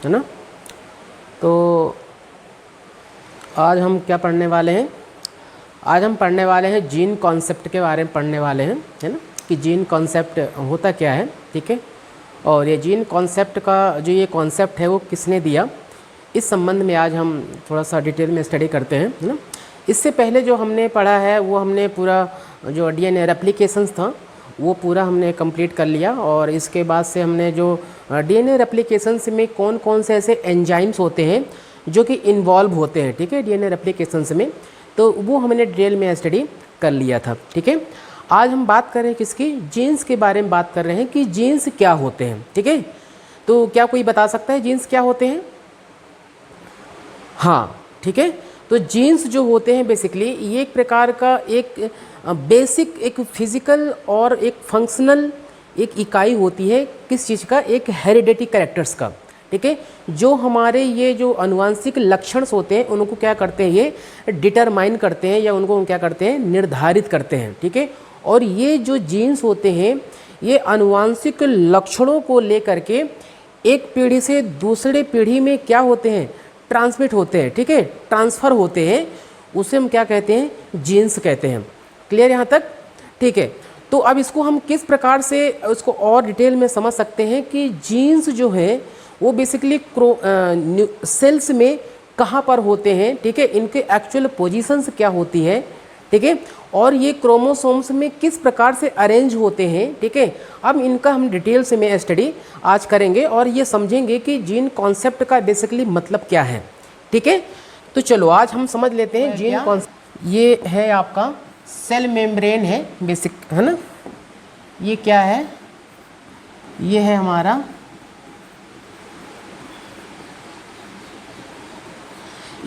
है ना। तो आज हम क्या पढ़ने वाले हैं, आज हम पढ़ने वाले हैं जीन कॉन्सेप्ट के बारे में पढ़ने वाले हैं, है ना, कि जीन कॉन्सेप्ट होता क्या है, ठीक है। और ये जीन कॉन्सेप्ट का जो ये कॉन्सेप्ट है वो किसने दिया, इस संबंध में आज हम थोड़ा सा डिटेल में स्टडी करते हैं, है ना। इससे पहले जो हमने पढ़ा है वो हमने पूरा जो डीएनए रेप्लिकेशंस था वो पूरा हमने कंप्लीट कर लिया। और इसके बाद से हमने जो डीएनए रेप्लिकेशंस में कौन कौन से ऐसे एंजाइम्स होते हैं जो कि इन्वॉल्व होते हैं, ठीक है, डीएनए रेप्लिकेशंस में, तो वो हमने डिटेल में स्टडी कर लिया था, ठीक है। आज हम बात कर रहे हैं किसकी, जीन्स के बारे में बात कर रहे हैं कि जीन्स क्या होते हैं, ठीक है। तो क्या कोई बता सकता है जीन्स क्या होते हैं? हाँ, ठीक है। तो जीन्स जो होते हैं बेसिकली ये एक प्रकार का एक बेसिक एक फिजिकल और एक फंक्शनल एक इकाई होती है किस चीज़ का, एक हेरिडेटी कैरेक्टर्स का, ठीक है। जो हमारे ये जो आनुवंशिक लक्षण होते हैं उनको क्या करते हैं, ये डिटरमाइन करते हैं या उनको क्या करते हैं, निर्धारित करते हैं, ठीक है। और ये जो जीन्स होते हैं ये आनुवंशिक लक्षणों को लेकर के एक पीढ़ी से दूसरे पीढ़ी में क्या होते हैं, ट्रांसमिट होते हैं, ठीक है, ट्रांसफ़र होते हैं, उसे हम क्या कहते हैं, जीन्स कहते हैं। क्लियर यहाँ तक, ठीक है। तो अब इसको हम किस प्रकार से उसको और डिटेल में समझ सकते हैं कि जीन्स जो है वो बेसिकली सेल्स में कहाँ पर होते हैं, ठीक है, इनके एक्चुअल पोजीशंस क्या होती है, ठीक है, और ये क्रोमोसोम्स में किस प्रकार से अरेंज होते हैं, ठीक है। अब इनका हम डिटेल से में स्टडी आज करेंगे और ये समझेंगे कि जीन कॉन्सेप्ट का बेसिकली मतलब क्या है, ठीक है। तो चलो आज हम समझ लेते हैं जीन कॉन्सेप्ट। ये है आपका सेल मेम्ब्रेन है बेसिक, है ना। ये क्या है, ये है हमारा,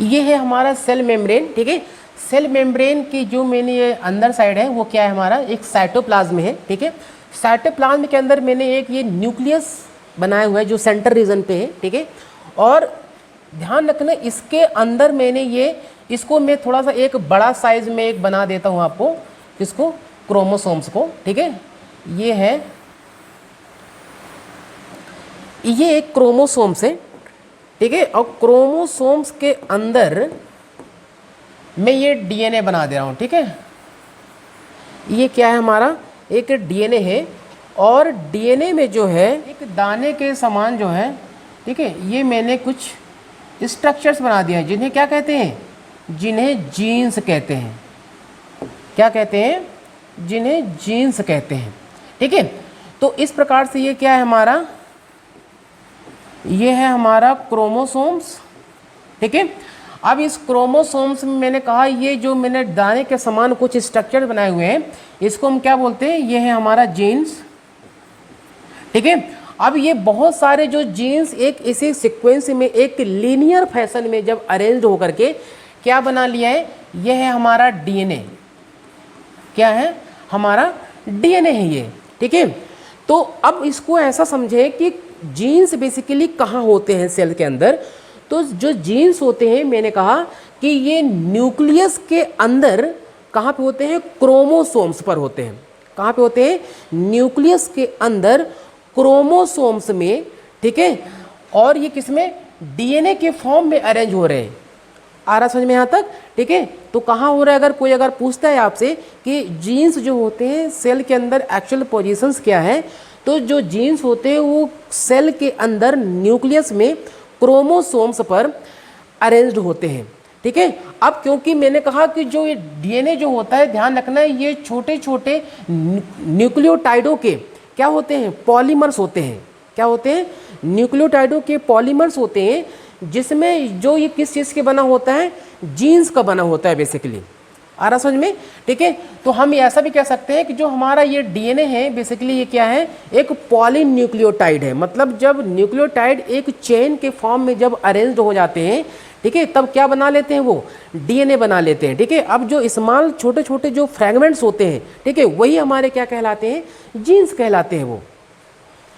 ये है हमारा सेल मेम्ब्रेन, ठीक है। सेल मेम्ब्रेन की जो मैंने ये अंदर साइड है वो क्या है हमारा, एक साइटोप्लाज्म है, ठीक है। साइटोप्लाज्म के अंदर मैंने एक ये न्यूक्लियस बनाया हुआ है जो सेंटर रीजन पे है, ठीक है। और ध्यान रखना इसके अंदर मैंने ये इसको मैं थोड़ा सा एक बड़ा साइज में एक बना देता हूँ आपको, इसको क्रोमोसोम्स को, ठीक है। ये है, ये एक क्रोमोसोम्स है, ठीक है। और क्रोमोसोम्स के अंदर मैं ये डीएनए बना दे रहा हूँ, ठीक है। ये क्या है हमारा, एक डीएनए है और डीएनए में जो है एक दाने के समान जो है, ठीक है, ये मैंने कुछ स्ट्रक्चर्स बना दिए हैं जिन्हें क्या कहते हैं, जिन्हें जीन्स कहते हैं। क्या कहते हैं, जिन्हें जीन्स कहते हैं, ठीक है। तो इस प्रकार से ये क्या है हमारा, ये है हमारा क्रोमोसोम्स, ठीक है। अब इस क्रोमोसोम्स में मैंने कहा ये जो मैंने दाने के समान कुछ स्ट्रक्चर बनाए हुए हैं इसको हम क्या बोलते हैं, ये है हमारा जीन्स, ठीक है। अब ये बहुत सारे जो जीन्स एक इसी सीक्वेंस में एक लीनियर फैशन में जब अरेंज होकर के क्या बना लिया है, ये है हमारा डीएनए, क्या है हमारा डीएनए है ये, ठीक है। तो अब इसको ऐसा समझे कि जीन्स बेसिकली कहाँ होते हैं सेल के अंदर। तो जो जीन्स होते हैं मैंने कहा कि ये न्यूक्लियस के अंदर कहाँ पे होते हैं, क्रोमोसोम्स पर होते हैं। कहाँ पे होते हैं, न्यूक्लियस के अंदर क्रोमोसोम्स में, ठीक है। और ये किसमें, डीएनए के फॉर्म में अरेंज हो रहे हैं। आ रहा समझ में यहाँ तक, ठीक है। तो कहाँ हो रहा है, अगर कोई अगर पूछता है आपसे कि जीन्स जो होते हैं सेल के अंदर एक्चुअल पोजीशंस क्या है, तो जो जीन्स होते हैं वो सेल के अंदर न्यूक्लियस में क्रोमोसोम्स पर अरेंज्ड होते हैं, ठीक है। अब क्योंकि मैंने कहा कि जो ये डीएनए जो होता है, ध्यान रखना है ये छोटे छोटे न्यूक्लियोटाइडों के क्या होते हैं, पॉलीमर्स होते हैं। क्या होते हैं, न्यूक्लियोटाइडों के पॉलीमर्स होते हैं, जिसमें जो ये किस चीज़ के बना होता है, जीन्स का बना होता है बेसिकली। आ रहा समझ में, ठीक है। तो हम ऐसा भी कह सकते हैं कि जो हमारा ये डीएनए है बेसिकली ये क्या है, एक पॉलीन्यूक्लियोटाइड है। मतलब जब न्यूक्लियोटाइड एक चेन के फॉर्म में जब अरेंज्ड हो जाते हैं, ठीक है, तब क्या बना लेते हैं, वो डीएनए बना लेते हैं, ठीक है। अब जो स्मॉल छोटे छोटे जो फ्रैगमेंट्स होते हैं, ठीक है, वही हमारे क्या कहलाते हैं, जीन्स कहलाते हैं वो,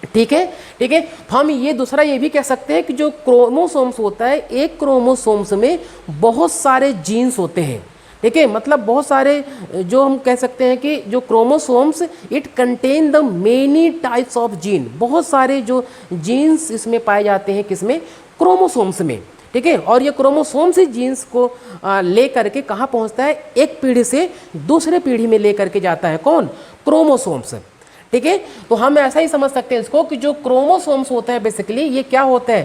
ठीक है, ठीक है। तो हम ये दूसरा ये भी कह सकते हैं कि जो क्रोमोसोम्स होता है, एक क्रोमोसोम्स में बहुत सारे जीन्स होते हैं, ठीक है, मतलब बहुत सारे जो हम कह सकते हैं कि जो chromosomes it contain the many types of gene, बहुत सारे जो जीन्स इसमें पाए जाते हैं किसमें, क्रोमोसोम्स में। ठीक है, और ये क्रोमोसोम से जीन्स को ले करके कहाँ पहुँचता है, एक पीढ़ी से दूसरे पीढ़ी में ले करके जाता है कौन, क्रोमोसोम्स। ठीक है, तो हम ऐसा ही समझ सकते हैं इसको कि जो क्रोमोसोम्स होता है बेसिकली ये क्या होता है,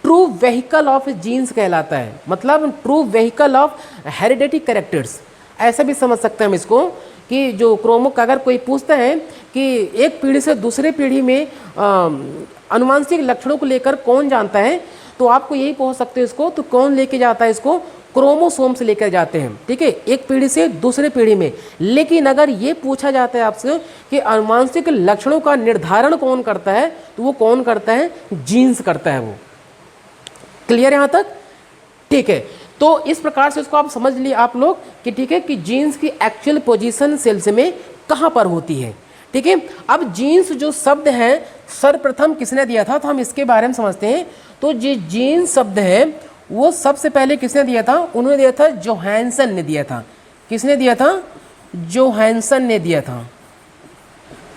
ट्रू व्हीकल ऑफ जीन्स कहलाता है, मतलब true vehicle of hereditary characters, ऐसा भी समझ सकते हैं हम इसको कि जो अगर कोई पूछता है कि एक पीढ़ी से दूसरे पीढ़ी में आनुवंशिक लक्षणों को लेकर कौन जानता है, तो आपको यही पहुंच सकते हैं इसको, तो कौन लेके जाता है इसको, क्रोमोसोम से लेकर जाते हैं। ठीक है, एक पीढ़ी से दूसरे पीढ़ी में। लेकिन अगर ये पूछा जाता है आपसे कि आनुवंशिक लक्षणों का निर्धारण कौन करता है, तो वो कौन करता है, जीन्स करता है वो। क्लियर यहाँ तक? ठीक है, तो इस प्रकार से इसको आप समझ लिए आप लोग कि ठीक है कि जीन्स की एक्चुअल पोजीशन सेल्स में कहाँ पर होती है। ठीक है, अब जीन्स जो शब्द है सर्वप्रथम किसने दिया था, तो हम इसके बारे में समझते हैं। तो जो जीन्स शब्द है वो सबसे पहले किसने दिया था, उन्होंने दिया था, जोहानसन ने दिया था। किसने दिया था, जोहानसन ने दिया था।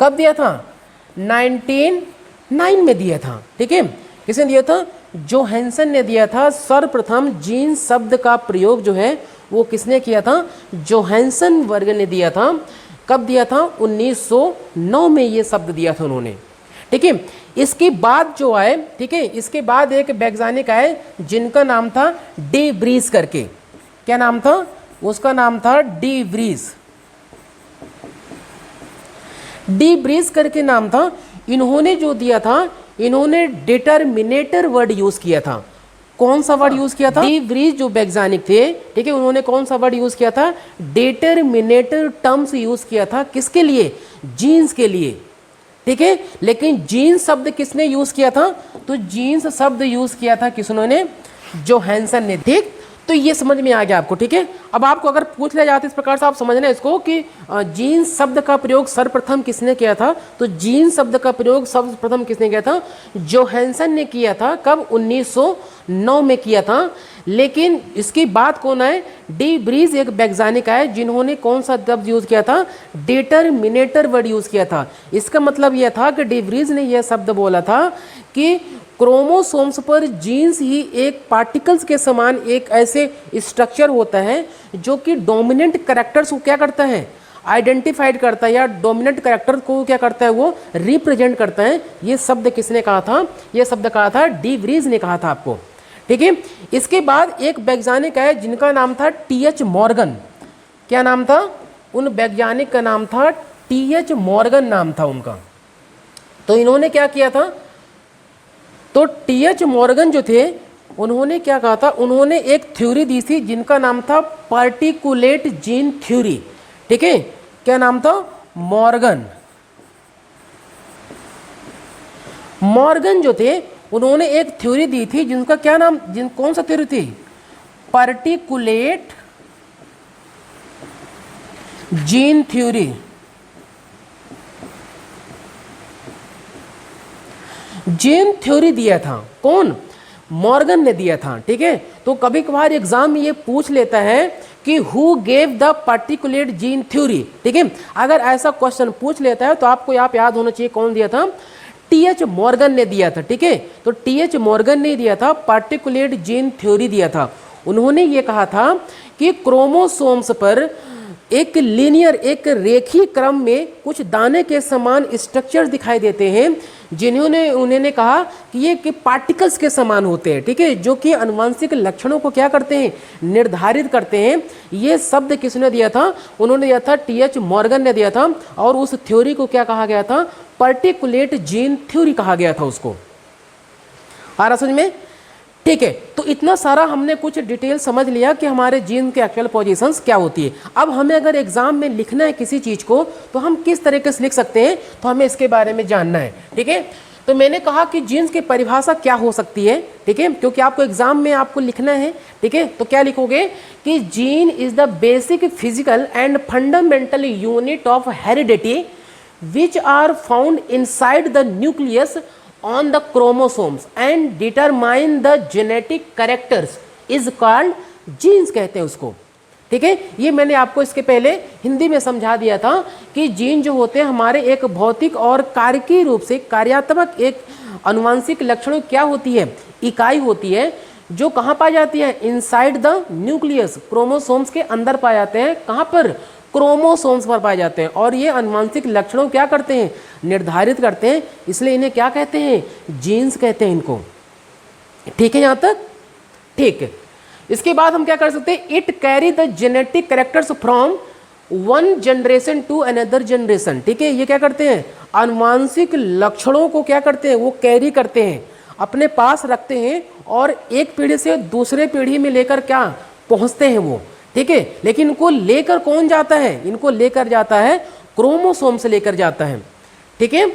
कब दिया था, 1909 में दिया था। ठीक है, किसने दिया था, जोहानसन ने दिया था। सर्वप्रथम जीन्स शब्द का प्रयोग जो है वो किसने किया था, जोहानसन वर्ग ने दिया था। कब दिया था, 1909 में ये शब्द दिया था उन्होंने। ठीक है, इसके बाद जो आए, ठीक है, इसके बाद एक वैज्ञानिक आए जिनका नाम था डी व्रीज करके। क्या नाम था, उसका नाम था डी व्रीज। डी व्रीज करके नाम था। इन्होंने जो दिया था, इन्होंने डिटरमिनेटर वर्ड यूज किया था। कौन सा वर्ड यूज किया था, डी व्रीज जो वैज्ञानिक थे, ठीक है, उन्होंने कौन सा वर्ड यूज किया था, डिटरमिनेटर टर्म्स यूज किया था। किसके लिए, जीन्स के लिए। ठीक है, लेकिन जीन्स शब्द किसने यूज किया था, तो जीन्स शब्द यूज किया था किसने, जोहानसन ने। ठीक, तो ये समझ में आ गया आपको। ठीक है, अब आपको अगर पूछ लिया जाता है इस प्रकार से आप समझना इसको कि जीन्स शब्द का प्रयोग सर्वप्रथम किसने किया था, तो जीन्स शब्द का प्रयोग सर्वप्रथम किसने किया था, जोहानसन ने किया था। कब, 1909 में किया था। लेकिन इसकी बात कौन आए, डी व्रीज एक वैज्ञानिक आए जिन्होंने कौन सा शब्द यूज किया था, डिटरमिनेटर वर्ड यूज किया था। इसका मतलब यह था कि डी व्रीज ने यह शब्द बोला था कि क्रोमोसोम्स पर जीन्स ही एक पार्टिकल्स के समान एक ऐसे स्ट्रक्चर होता है जो कि डोमिनेंट कैरेक्टर्स को क्या करता है, आइडेंटिफाइड करता है, या डोमिनेंट कैरेक्टर को क्या करता है, वो रिप्रेजेंट करता है। ये शब्द किसने कहा था, ये शब्द कहा था डी व्रीज ने कहा था आपको। ठीक है, इसके बाद एक वैज्ञानिक है जिनका नाम था टी.एच. मॉर्गन। क्या नाम था, उन वैज्ञानिक का नाम था टी.एच. मॉर्गन नाम था उनका। तो इन्होंने क्या किया था, तो टी.एच. मॉर्गन जो थे उन्होंने क्या कहा था, उन्होंने एक थ्योरी दी थी जिनका नाम था पार्टिकुलेट जीन थ्योरी। ठीक है, क्या नाम था, मॉर्गन। मॉर्गन जो थे उन्होंने एक थ्योरी दी थी जिनका क्या नाम, कौन सा थ्योरी थी, particulate gene theory. Gene theory दिया था कौन, मॉर्गन ने दिया था। ठीक है, तो कभी कभार एग्जाम में ये पूछ लेता है कि who gave the particulate gene theory. ठीक है, अगर ऐसा क्वेश्चन पूछ लेता है तो आपको यहाँ पे याद होना चाहिए कौन दिया था, टी.एच. मॉर्गन ने दिया था। ठीक है, तो टी.एच. मॉर्गन ने दिया था, पार्टिकुलेट जीन थ्योरी दिया था। उन्होंने ये कहा था कि क्रोमोसोम्स पर एक लीनियर, एक रेखीय क्रम में कुछ दाने के समान स्ट्रक्चर दिखाई देते हैं उन्होंने कहा कि ये कि पार्टिकल्स के समान होते हैं। ठीक है, जो कि आनुवंशिक लक्षणों को क्या करते हैं, निर्धारित करते हैं। ये शब्द किसने दिया था, उन्होंने दिया था टी.एच. मॉर्गन ने दिया था। और उस थ्योरी को क्या कहा गया था, पार्टिकुलेट जीन थ्योरी कहा गया था उसको। आ रहा समझ में? ठीक है, तो इतना सारा हमने कुछ डिटेल समझ लिया कि हमारे जीन के एक्चुअल पोजीशंस क्या होती है। अब हमें अगर एग्जाम में लिखना है किसी चीज़ को तो हम किस तरीके से लिख सकते हैं, तो हमें इसके बारे में जानना है। ठीक है, तो मैंने कहा कि जीन्स की परिभाषा क्या हो सकती है। ठीक है, क्योंकि आपको एग्जाम में आपको लिखना है। ठीक है, तो क्या लिखोगे कि gene is the basic physical and fundamental unit of heredity which are found inside the nucleus on the chromosomes and determine the genetic characters is called genes कहते हैं उसको। ठीक है, ये मैंने आपको इसके पहले हिंदी में समझा दिया था कि जीन जो होते हैं हमारे एक भौतिक और कार्यकीय रूप से कार्यात्मक एक अनुवांशिक लक्षणों क्या होती है, इकाई होती है, जो कहाँ पाई जाती है, इनसाइड द न्यूक्लियस, क्रोमोसोम्स के अंदर पाए जाते हैं। कहाँ पर, क्रोमोसोम्स पर पाए जाते हैं। और ये अनुवांशिक लक्षणों क्या करते हैं, निर्धारित करते हैं, इसलिए इन्हें क्या कहते हैं, जीन्स कहते हैं इनको। ठीक है यहाँ तक, ठीक है। इसके बाद हम क्या कर सकते हैं, it carry the genetic characters from one generation to another generation. ठीक है, ये क्या करते हैं, अनुवांशिक लक्षणों को क्या करते हैं, वो कैरी करते हैं, अपने पास रखते हैं और एक पीढ़ी से दूसरे पीढ़ी में लेकर क्या पहुंचते हैं वो। ठीक है, लेकिन इनको लेकर कौन जाता है, इनको लेकर जाता है क्रोमोसोम से लेकर जाता है। ठीक है,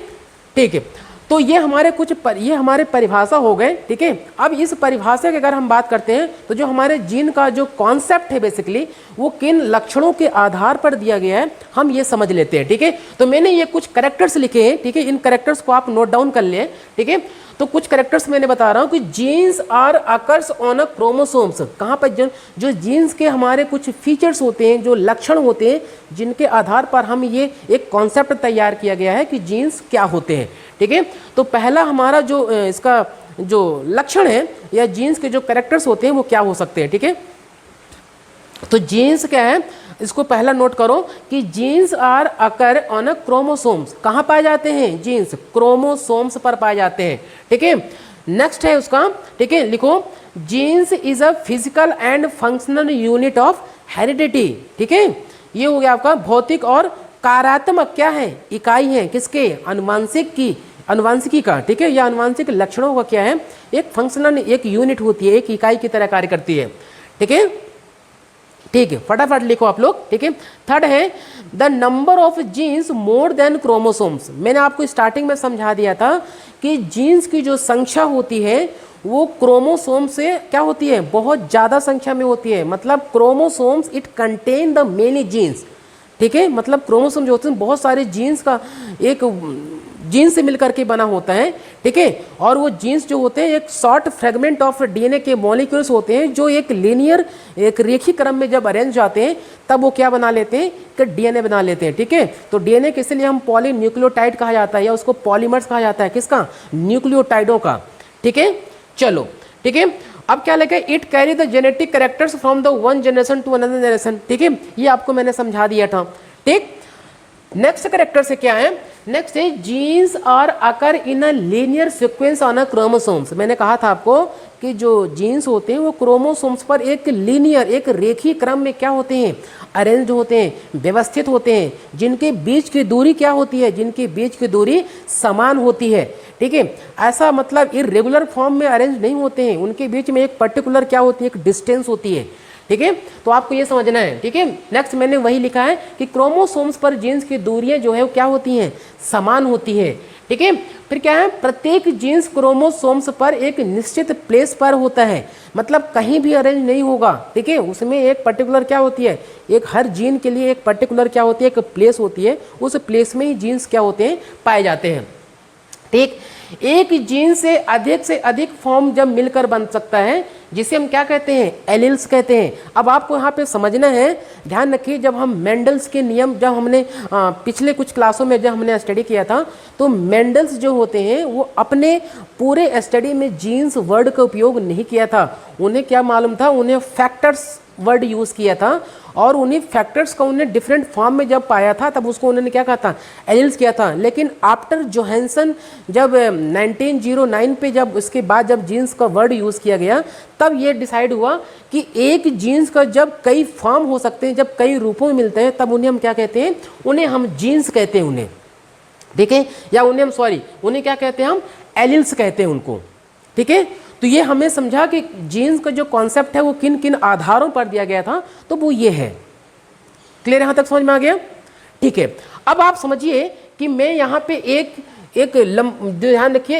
ठीक है। तो ये हमारे ये हमारे परिभाषा हो गए। ठीक है, अब इस परिभाषा की अगर हम बात करते हैं तो जो हमारे जीन का जो कॉन्सेप्ट है बेसिकली वो किन लक्षणों के आधार पर दिया गया है हम ये समझ लेते हैं। ठीक है, तो मैंने ये कुछ कैरेक्टर्स लिखे हैं। ठीक है, इन कैरेक्टर्स को आप नोट डाउन कर लें। ठीक है, तो कुछ कैरेक्टर्स मैंने बता रहा हूँ कि genes are occurs on a chromosomes. कहाँ पर जो जीन्स के हमारे कुछ फीचर्स होते हैं, जो लक्षण होते हैं, जिनके आधार पर हम ये एक कॉन्सेप्ट तैयार किया गया है कि जीन्स क्या होते हैं। ठीक है, तो पहला हमारा जो इसका जो लक्षण है या जीन्स के जो कैरेक्टर्स होते हैं वो क्या हो सकते हैं। ठीक है, तो जीन्स क्या है, इसको पहला नोट करो कि genes are occur on a chromosomes. कहाँ पाए जाते हैं जीन्स, क्रोमोसोम्स पर पाए जाते हैं। ठीक है, नेक्स्ट है उसका, ठीक है, लिखो genes is a physical and functional unit of heredity. ठीक है, ये हो गया आपका भौतिक और कार्यात्मक क्या है, इकाई है किसके, अनुवांशिकी का। ठीक है, यह अनुवांशिक लक्षणों का क्या है, एक फंक्शनल एक यूनिट होती है, एक इकाई की तरह कार्य करती है। ठीक है, ठीक है, फटाफट लिखो आप लोग। ठीक है, थर्ड है the number of genes more than chromosomes. मैंने आपको स्टार्टिंग में समझा दिया था कि जीन्स की जो संख्या होती है वो क्रोमोसोम से क्या होती है, बहुत ज़्यादा संख्या में होती है। मतलब chromosomes it contain the many genes. ठीक है, मतलब क्रोमोसोम जो होते हैं बहुत सारे जीन्स का एक जीन्स से मिलकर के बना होता है। ठीक है, और वो जीन्स जो होते हैं एक शॉर्ट फ्रेगमेंट ऑफ डीएनए के मॉलिक्यूल्स होते हैं जो एक लीनियर एक रेखीय क्रम में जब अरेंज जाते हैं तब वो क्या बना लेते हैं कि डीएनए बना लेते हैं। ठीक है, तो डीएनए के इसलिए हम पॉलीन्यूक्लियोटाइड कहा जाता है या उसको पॉलीमर्स कहा जाता है, किसका, न्यूक्लियोटाइडों का। ठीक है, चलो ठीक है, अब क्या लगे, it carry the genetic characters from the one generation to another generation. ठीक है, ये आपको मैंने समझा दिया था। ठीक, नेक्स्ट कैरेक्टर से क्या है, नेक्स्ट है genes are occur in a linear sequence on a chromosomes. मैंने कहा था आपको कि जो जीन्स होते हैं वो क्रोमोसोम्स पर एक लीनियर एक रेखीय क्रम में क्या होते हैं, अरेंज होते हैं, व्यवस्थित होते हैं, जिनके बीच की दूरी क्या होती है, जिनके बीच की दूरी समान होती है। ठीक है, ऐसा मतलब इरेगुलर फॉर्म में अरेंज नहीं होते हैं, उनके बीच में एक पर्टिकुलर क्या होती है, एक डिस्टेंस होती है। ठीक है, तो आपको ये समझना है। ठीक है, नेक्स्ट मैंने वही लिखा है कि क्रोमोसोम्स पर जीन्स की दूरियां जो है वो क्या होती हैं, समान होती है। ठीक है, फिर क्या है, प्रत्येक जीन्स क्रोमोसोम्स पर एक निश्चित प्लेस पर होता है, मतलब कहीं भी अरेंज नहीं होगा। ठीक है, उसमें एक पर्टिकुलर क्या होती है, एक हर जीन के लिए एक पर्टिकुलर क्या होती है, एक प्लेस होती है, उस प्लेस में ही जीन्स क्या होते हैं, पाए जाते हैं। ठीक, एक जीन से अधिक फॉर्म जब मिलकर बन सकता है जिसे हम क्या कहते हैं, एलील्स कहते हैं। अब आपको यहाँ पे समझना है, ध्यान रखिए, जब हम मेंडल्स के नियम जब हमने पिछले कुछ क्लासों में जब हमने स्टडी किया था तो मेंडल्स जो होते हैं वो अपने पूरे स्टडी में जीन्स वर्ड का उपयोग नहीं किया था। उन्हें क्या मालूम था, उन्हें फैक्टर्स वर्ड यूज़ किया था और उन्हीं फैक्टर्स का उन्हें डिफरेंट फॉर्म में जब पाया था तब उसको उन्होंने क्या कहा था, एलील्स किया था। लेकिन आफ्टर जोहानसन जब 1909 पे जब उसके बाद जब जीन्स का वर्ड यूज़ किया गया तब ये डिसाइड हुआ कि एक जीन्स का जब कई फॉर्म हो सकते हैं, जब कई रूपों में मिलते हैं तब उन्हें हम क्या कहते हैं, उन्हें हम जीन्स कहते हैं उन्हें। ठीक है, या उन्हें क्या कहते हैं, हम एलील्स कहते हैं उनको। ठीक है, तो ये हमें समझा कि जीन्स का जो कॉन्सेप्ट है वो किन किन आधारों पर दिया गया था, तो वो ये है। क्लियर, यहाँ तक समझ में आ गया। ठीक है, अब आप समझिए कि मैं यहाँ पे ध्यान रखिए,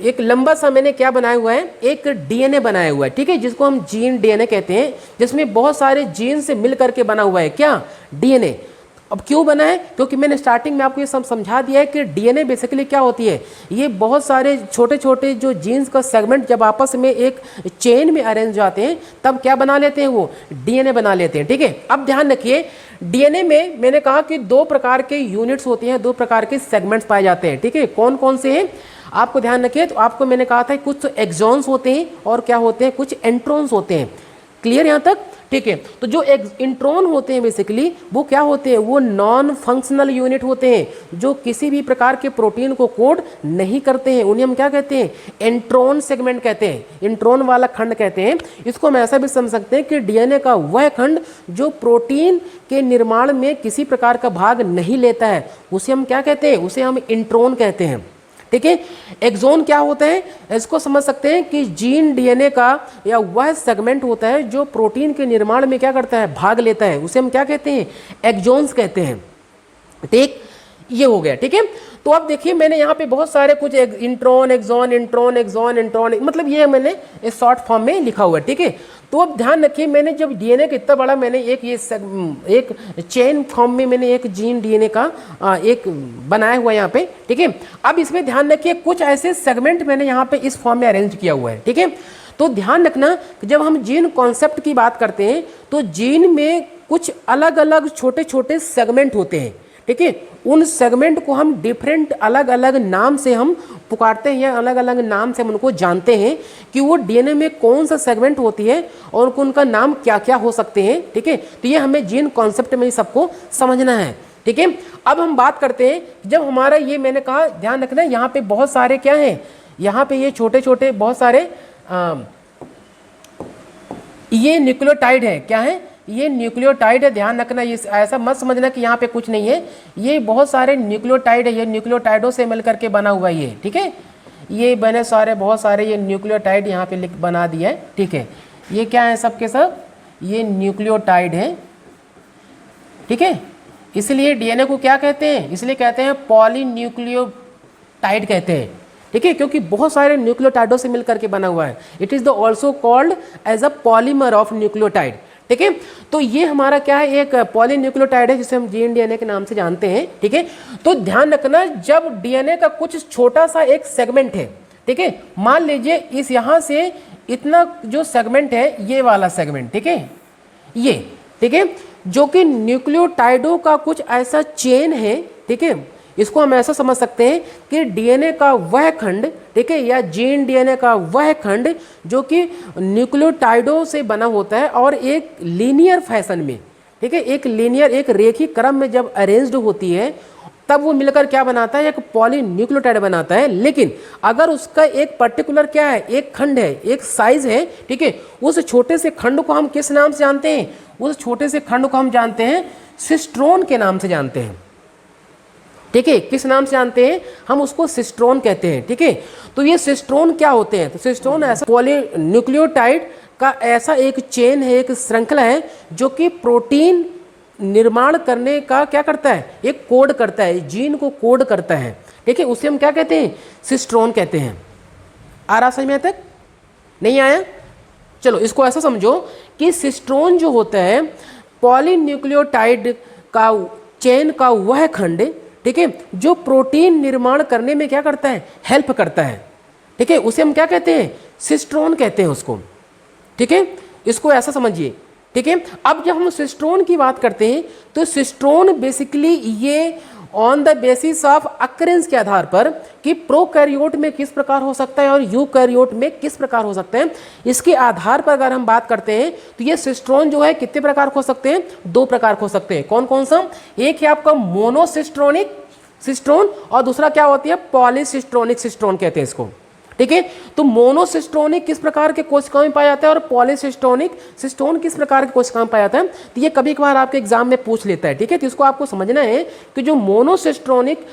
एक लंबा सा मैंने क्या बनाया हुआ है, एक डीएनए बनाया हुआ है। ठीक है, जिसको हम जीन डीएनए कहते हैं, जिसमें बहुत सारे जीन से मिल करके बना हुआ है क्या, डीएनए। अब क्यों बना है? क्योंकि मैंने स्टार्टिंग में आपको ये सब समझा दिया है कि डीएनए बेसिकली क्या होती है, ये बहुत सारे छोटे छोटे जो जीन्स का सेगमेंट जब आपस में एक चेन में अरेंज जाते हैं तब क्या बना लेते हैं, वो डीएनए बना लेते हैं। ठीक है, अब ध्यान रखिए डीएनए में मैंने कहा कि 2 प्रकार के यूनिट्स होती हैं, 2 प्रकार के सेगमेंट्स पाए जाते हैं। ठीक है, कौन कौन से हैं आपको ध्यान रखिए। तो आपको मैंने कहा था कुछ एक्सॉन्स होते हैं और क्या होते हैं, कुछ एंट्रॉन्स होते हैं। क्लियर यहाँ तक? ठीक है, तो जो इंट्रॉन होते हैं बेसिकली वो क्या होते हैं, वो नॉन फंक्शनल यूनिट होते हैं जो किसी भी प्रकार के प्रोटीन को कोड नहीं करते हैं। उन्हें हम क्या कहते हैं, इंट्रॉन सेगमेंट कहते हैं, इंट्रॉन वाला खंड कहते हैं। इसको हम ऐसा भी समझ सकते हैं कि डीएनए का वह खंड जो प्रोटीन के निर्माण में किसी प्रकार का भाग नहीं लेता है उसे हम क्या कहते हैं, उसे हम इंट्रॉन कहते हैं। ठीक है, एक्सॉन क्या होता है, इसको समझ सकते हैं कि जीन डीएनए का या वह सेगमेंट होता है जो प्रोटीन के निर्माण में क्या करता है, भाग लेता है, उसे हम क्या कहते हैं, एक्सॉन्स कहते हैं। ठीक, ये हो गया। ठीक है, तो अब देखिए मैंने यहाँ पे बहुत सारे कुछ intron exon intron exon intron, मतलब ये मैंने इस शॉर्ट फॉर्म में लिखा हुआ है। ठीक है, तो अब ध्यान रखिए मैंने जब डीएनए का इतना बड़ा मैंने एक चेन फॉर्म में मैंने एक जीन डीएनए का एक बनाया हुआ है यहाँ पे। ठीक है, अब इसमें ध्यान रखिए कुछ ऐसे सेगमेंट मैंने यहाँ पे इस फॉर्म में अरेंज किया हुआ है। ठीक है, तो ध्यान रखना कि जब हम जीन कॉन्सेप्ट की बात करते हैं तो जीन में कुछ अलग अलग छोटे छोटे सेगमेंट होते हैं। ठीक है, उन सेगमेंट को हम डिफरेंट अलग अलग नाम से हम पुकारते हैं या अलग अलग नाम से हम उनको जानते हैं कि वो डीएनए में कौन सा सेगमेंट होती है और उनका नाम क्या क्या हो सकते हैं। ठीक है, तो ये हमें जीन कॉन्सेप्ट में ही सबको समझना है। ठीक है, अब हम बात करते हैं जब हमारा ये मैंने कहा ध्यान रखना यहाँ पे बहुत सारे क्या हैं, यहाँ पे ये छोटे छोटे बहुत सारे ये न्यूक्लियोटाइड है। क्या है, ये न्यूक्लियोटाइड है। ध्यान रखना, ये ऐसा मत समझना कि यहाँ पे कुछ नहीं है, ये बहुत सारे न्यूक्लियोटाइड है, ये न्यूक्लियोटाइडों से मिलकर के बना हुआ ये। ठीक है, ये बने सारे बहुत सारे ये न्यूक्लियोटाइड यहाँ पे बना दिया है। ठीक है, ये क्या है सब के सब, ये न्यूक्लियोटाइड है। ठीक है, इसलिए डीएनए को क्या कहते हैं, इसलिए कहते हैं पॉलीन्यूक्लियोटाइड कहते हैं। ठीक है, क्योंकि बहुत सारे न्यूक्लियोटाइडों से मिलकर के बना हुआ है। It is the also called as a polymer of nucleotide. ठीक है, तो ये हमारा क्या है, एक पॉलीन्यूक्लियोटाइड है जिसे हम जीन डीएनए के नाम से जानते हैं। ठीक है, तो ध्यान रखना जब डीएनए का कुछ छोटा सा एक सेगमेंट है, ठीक है, मान लीजिए इस यहाँ से इतना जो सेगमेंट है ये वाला सेगमेंट, ठीक है, ये, ठीक है, जो कि न्यूक्लियोटाइडों का कुछ ऐसा चेन है। ठीक है, इसको हम ऐसा समझ सकते हैं कि डीएनए का वह खंड, ठीक है, या जीन डीएनए का वह खंड जो कि न्यूक्लियोटाइडों से बना होता है और एक लीनियर फैशन में, ठीक है, एक लीनियर एक रेखीय क्रम में जब अरेंज्ड होती है तब वो मिलकर क्या बनाता है, एक पॉलीन्यूक्लियोटाइड बनाता है। लेकिन अगर उसका एक पर्टिकुलर क्या है, एक खंड है, एक साइज है, ठीक है, उस छोटे से खंड को हम किस नाम से जानते हैं, उस छोटे से खंड को हम जानते हैं सिस्ट्रोन के नाम से जानते हैं। ठीक है, किस नाम से जानते हैं, हम उसको सिस्ट्रोन कहते हैं। ठीक है, तो ये सिस्ट्रोन क्या होते हैं, तो सिस्ट्रोन ऐसा पॉलीन्यूक्लियोटाइड का ऐसा एक चेन है, एक श्रृंखला है जो कि प्रोटीन निर्माण करने का क्या करता है, एक कोड करता है, जीन को कोड करता है। ठीक है, उसे हम क्या कहते हैं, सिस्ट्रोन कहते हैं। आ रहा समझ में तक, नहीं आया? चलो इसको ऐसा समझो कि सिस्ट्रोन जो होता है पॉलीन्यूक्लियोटाइड का चेन का वह खंड, ठीक है, जो प्रोटीन निर्माण करने में क्या करता है, हेल्प करता है। ठीक है, उसे हम क्या कहते हैं, सिस्ट्रोन कहते हैं उसको। ठीक है, इसको ऐसा समझिए। ठीक है, अब जब हम सिस्ट्रोन की बात करते हैं तो सिस्ट्रोन बेसिकली ये on the basis of occurrences के आधार पर कि प्रोकैरियोट में किस प्रकार हो सकता है और यूकैरियोट में किस प्रकार हो सकता है, इसके आधार पर अगर हम बात करते हैं तो ये सिस्ट्रोन जो है कितने प्रकार हो सकते हैं, 2 प्रकार हो सकते हैं। कौन कौन सा, एक है आपका मोनोसिस्ट्रोनिक सिस्ट्रोन और दूसरा क्या होती है, पॉलीसिस्ट्रोनिक सिस्ट्रोन कहते हैं इसको। ठीक है, तो मोनोसिस्ट्रोनिक किस प्रकार के कोशिकाओं में पाया जाता है और पॉलीसिस्ट्रोनिक सिस्टोन किस प्रकार के कोशिकाओं में पाया जाता है, तो ये कभी कभार आपके एग्जाम में पूछ लेता है। ठीक है, तो इसको आपको समझना है कि जो मोनोसिस्ट्रोनिक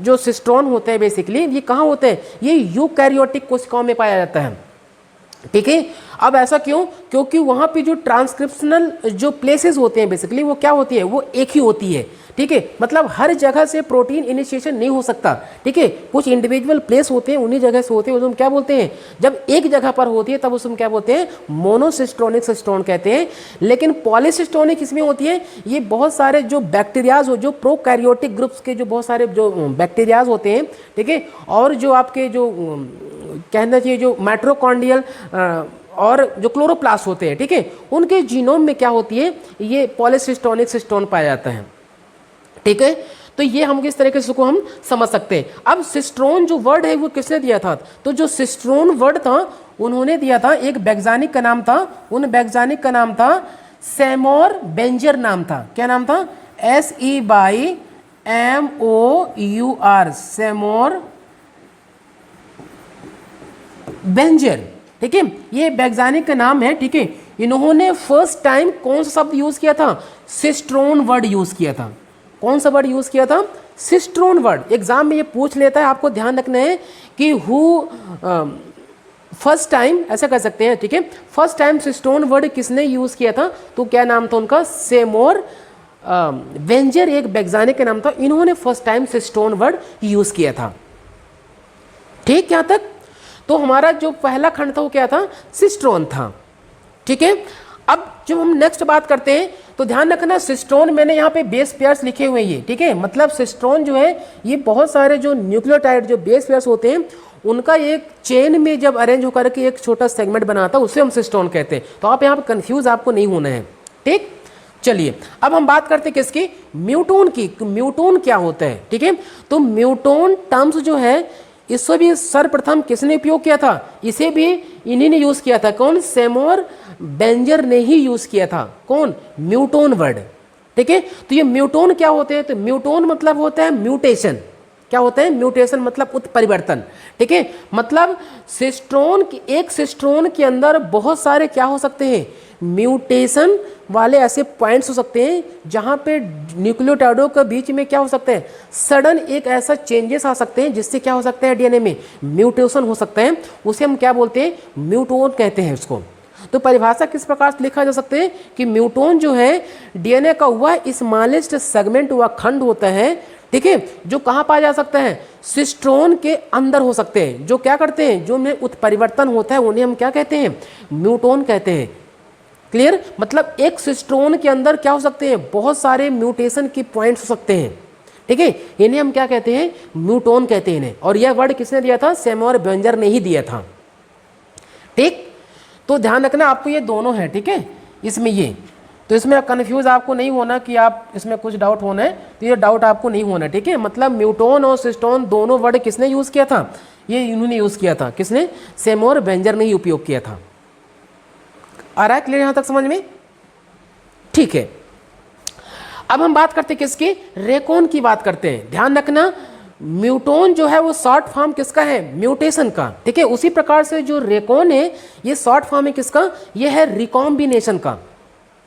जो सिस्ट्रोन होते हैं बेसिकली ये कहाँ होते हैं, ये यूकैरियोटिक कोशिकाओं में पाया जाता है। ठीक है। अब ऐसा क्यों? क्योंकि वहाँ पे जो ट्रांसक्रिप्शनल जो प्लेसेस होते हैं बेसिकली वो क्या होती है, वो एक ही होती है। ठीक है, मतलब हर जगह से प्रोटीन इनिशिएशन नहीं हो सकता। ठीक है, कुछ इंडिविजुअल प्लेस होते हैं, उन्हीं जगह से होते हैं, उसमें क्या बोलते हैं, जब एक जगह पर होती है तब उसमें क्या बोलते हैं, मोनोसिस्टोनिक सिस्टोन कहते हैं। लेकिन पॉलीसिस्टोनिक इसमें होती है, ये बहुत सारे जो बैक्टीरियाज हो, जो प्रोकैरियोटिक ग्रुप्स के जो बहुत सारे जो बैक्टीरियाज होते हैं, ठीक है, और जो आपके जो कहना चाहिए जो माइटोकॉन्ड्रियल और जो क्लोरोप्लास्ट होते हैं, ठीक है, उनके जीनोम में क्या होती है, ये पॉलीसिस्टोनिक सिस्टोन पाया जाता है। ठीक है, तो ये हम किस तरीके से इसको हम समझ सकते हैं। अब सिस्ट्रोन जो वर्ड है वो किसने दिया था, तो जो सिस्ट्रोन वर्ड था उन्होंने दिया था, एक वैज्ञानिक का नाम था, उन वैज्ञानिक का नाम था सेमोर बेंजर नाम था। क्या नाम था? SEBIMOUR, Seymour Berger. ठीक है, ये वैज्ञानिक का नाम है। ठीक है, इन्होंने फर्स्ट टाइम कौन सा शब्द यूज किया था, सिस्ट्रोन वर्ड यूज किया था। कौन सा वर्ड यूज किया था? सिस्ट्रोन वर्ड। एग्जाम में ये पूछ लेता है, आपको ध्यान रखना है कि हु फर्स्ट टाइम ऐसा कर सकते हैं। ठीक है, फर्स्ट टाइम सिस्ट्रोन वर्ड किसने यूज किया था, तो क्या नाम था उनका, सेमोर बेंजर, एक वैज्ञानिक का नाम था, इन्होंने फर्स्ट टाइम सिस्ट्रोन वर्ड यूज किया था। ठीक, यहाँ तक तो हमारा जो पहला खंड था वो क्या था, सिस्ट्रोन था। ठीक है, अब जब हम नेक्स्ट बात करते हैं तो ध्यान रखना, सिस्ट्रोन मैंने यहाँ पे बेस पेयर्स लिखे हुए हैं। ठीक है, मतलब सिस्ट्रोन जो है ये बहुत सारे जो न्यूक्लियोटाइड जो बेस पेयर्स होते हैं उनका एक चेन में जब अरेंज होकर के एक छोटा सेगमेंट बनाता है, उसे हम सिस्ट्रोन कहते हैं। तो आप यहाँ पे कंफ्यूज आपको नहीं होना है। ठीक, चलिए अब हम बात करते हैं किसकी, म्यूटोन की। म्यूटोन क्या होता है? ठीक है, तो म्यूटोन टर्म्स जो है इससे भी सर्वप्रथम किसने उपयोग किया था, इसे भी इन्हीं ने यूज किया था। कौन? सेमोर बेंजर ने ही यूज किया था। कौन? म्यूटोन वर्ड। ठीक है, तो ये म्यूटोन क्या होते हैं, तो म्यूटोन मतलब होता है म्यूटेशन। क्या होता है? म्यूटेशन मतलब उत्परिवर्तन। ठीक है, मतलब सिस्ट्रोन की, एक सिस्ट्रोन के अंदर बहुत सारे क्या हो सकते हैं, म्यूटेशन वाले ऐसे पॉइंट्स हो सकते हैं जहां पे न्यूक्लियोटाइडों के बीच में क्या हो सकते हैं, सडन एक ऐसा चेंजेस आ सकते हैं जिससे क्या हो सकता है, डीएनए में म्यूटेशन हो सकता है। उसे हम क्या बोलते हैं, म्यूटोन कहते हैं उसको। तो परिभाषा किस प्रकार से लिखा जा सकते हैं कि म्यूटोन जो है डीएनए का वह स्मॉलेस्ट सेगमेंट व खंड होता है। ठीक है, जो कहाँ पाया जा सकता है, सिस्ट्रोन के अंदर हो सकते हैं। जो क्या करते हैं, जो में उत्परिवर्तन होता है उन्हें हम क्या कहते हैं, म्यूटोन कहते हैं। क्लियर, मतलब एक सिस्ट्रोन के अंदर क्या हो सकते हैं, बहुत सारे म्यूटेशन की पॉइंट्स हो सकते हैं। ठीक है, इन्हें हम क्या कहते हैं, म्यूटोन कहते हैं इन्हें। और यह वर्ड किसने दिया था, सेमोर बेंजर ने ही दिया था। ठीक, तो ध्यान रखना आपको ये दोनों है। ठीक है, इसमें ये, तो इसमें कन्फ्यूज आपको नहीं होना कि आप इसमें कुछ डाउट होना है, तो ये डाउट आपको नहीं होना। ठीक है, मतलब म्यूटोन और सिस्टोन दोनों वर्ड किसने यूज किया था, ये इन्होंने यूज किया था। किसने? सेमोर बेंजर ने ही उपयोग किया था। आ रहा है क्लियर यहां तक समझ में? ठीक है, अब हम बात करते हैं किसकी, रेकॉन की बात करते हैं। ध्यान रखना, म्यूटोन जो है वो शॉर्ट फॉर्म किसका है, म्यूटेशन का। ठीक है, उसी प्रकार से जो रेकॉन है ये शॉर्ट फॉर्म है किसका, ये है रिकॉम्बिनेशन का।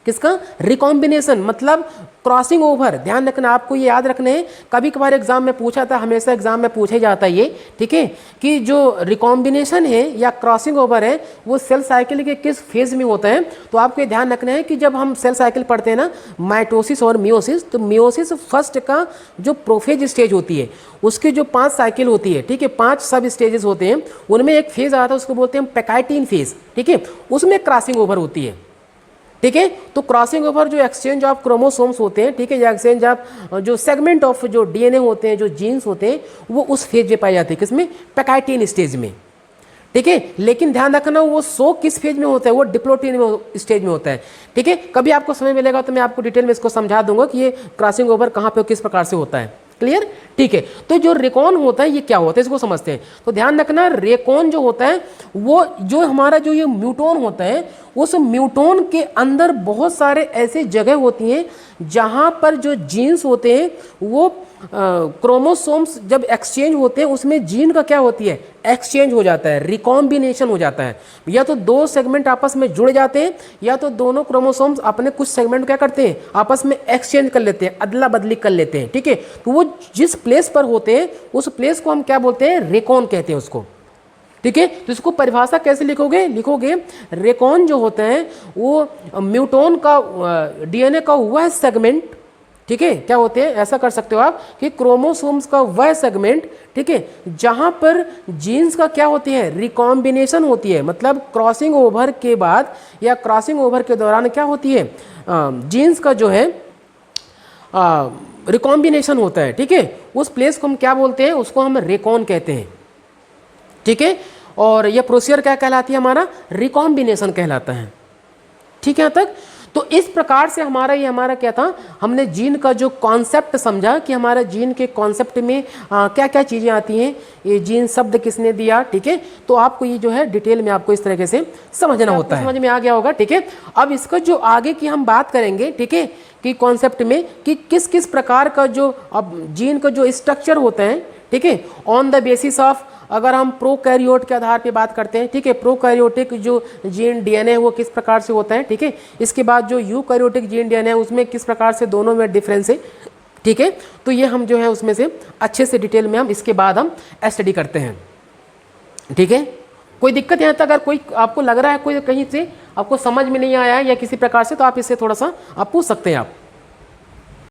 किसका? रिकॉम्बिनेशन, मतलब क्रॉसिंग ओवर। ध्यान रखना, आपको ये याद रखना है, कभी कभार एग्जाम में पूछा था, हमेशा एग्जाम में पूछा जाता है ये। ठीक है, कि जो रिकॉम्बिनेशन है या क्रॉसिंग ओवर है वो सेल साइकिल के किस फेज में होता है। तो आपको ये ध्यान रखना है कि जब हम सेल साइकिल पढ़ते हैं ना, माइटोसिस और मियोसिस, तो मियोसिस फर्स्ट का जो प्रोफेज स्टेज होती है उसकी जो 5 साइकिल होती है, ठीक है, 5 सब स्टेजेस होते हैं, उनमें एक फेज आता है उसको बोलते हैं पैकाइटिन फेज। ठीक है, उसमें क्रॉसिंग ओवर होती है। ठीक है, तो क्रॉसिंग ओवर जो एक्सचेंज ऑफ क्रोमोसोम्स होते हैं, ठीक है, या एक्सचेंज ऑफ जो सेगमेंट ऑफ जो डीएनए होते हैं, जो जीन्स होते हैं, वो उस फेज में पाए जाते हैं। किसमें? पैकाइटिन स्टेज में। ठीक है, लेकिन ध्यान रखना वो 100 किस फेज में होता है, वो डिप्लोटिन स्टेज में होता है। ठीक है, कभी आपको समय मिलेगा तो मैं आपको डिटेल में इसको समझा दूंगा कि ये क्रॉसिंग ओवर कहाँ पे किस प्रकार से होता है। क्लियर? ठीक है, तो जो रेकॉन होता है ये क्या होता है इसको समझते हैं। तो ध्यान रखना, रेकॉन जो होता है वो जो हमारा जो ये म्यूटोन होता है, उस म्यूटोन के अंदर बहुत सारे ऐसे जगह होती हैं जहाँ पर जो जीन्स होते हैं वो क्रोमोसोम्स जब एक्सचेंज होते हैं उसमें जीन का क्या होती है, एक्सचेंज हो जाता है, रिकॉम्बिनेशन हो जाता है। या तो 2 सेगमेंट आपस में जुड़ जाते हैं या तो दोनों क्रोमोसोम्स अपने कुछ सेगमेंट क्या करते हैं, आपस में एक्सचेंज कर लेते हैं, अदला बदली कर लेते हैं। ठीक है, तो वो जिस प्लेस पर होते हैं उस प्लेस को हम क्या बोलते हैं, रेकॉन कहते हैं उसको। ठीक है। तो इसको परिभाषा कैसे लिखोगे, लिखोगे रेकॉन जो होते हैं वो म्यूटोन का डीएनए का वह सेगमेंट, ठीक है, क्या होते हैं, ऐसा कर सकते हो आप कि क्रोमोसोम्स का वह सेगमेंट, ठीक है, जहां पर जीन्स का क्या होती है, रिकॉम्बिनेशन होती है, मतलब क्रॉसिंग ओवर के बाद या क्रॉसिंग ओवर के दौरान क्या होती है, जीन्स का जो है रिकॉम्बिनेशन होता है, ठीक है, उस प्लेस को हम क्या बोलते हैं, उसको हम रेकॉन कहते हैं, ठीक है। और यह प्रोसीजर क्या कहलाती है, हमारा रिकॉम्बिनेशन कहलाता है, ठीक है। यहाँ तक तो इस प्रकार से हमारा क्या था, हमने जीन का जो कॉन्सेप्ट समझा कि हमारा जीन के कॉन्सेप्ट में क्या क्या चीज़ें आती हैं, ये जीन शब्द किसने दिया, ठीक है। तो आपको ये जो है डिटेल में आपको इस तरीके से समझना होता है, समझ में आ गया होगा, ठीक है। अब इसका जो आगे की हम बात करेंगे, ठीक है, कि कॉन्सेप्ट में कि किस किस प्रकार का जो अब जीन का जो स्ट्रक्चर होते हैं, ठीक है, ऑन द बेसिस ऑफ, अगर हम प्रोकैरियोट के आधार पे बात करते हैं, ठीक है, प्रोकैरियोटिक जो जीन डीएनए वो किस प्रकार से होता है, ठीक है, इसके बाद जो यूकैरियोटिक जीन डीएनए उसमें किस प्रकार से दोनों में डिफरेंस है, ठीक है। तो ये हम जो है उसमें से अच्छे से डिटेल में हम इसके बाद हम स्टडी करते हैं, ठीक है। कोई दिक्कत यहाँ तक अगर कोई आपको लग रहा है कोई कहीं से आपको समझ में नहीं आया है या किसी प्रकार से, तो आप इससे थोड़ा सा आप पूछ सकते हैं आप।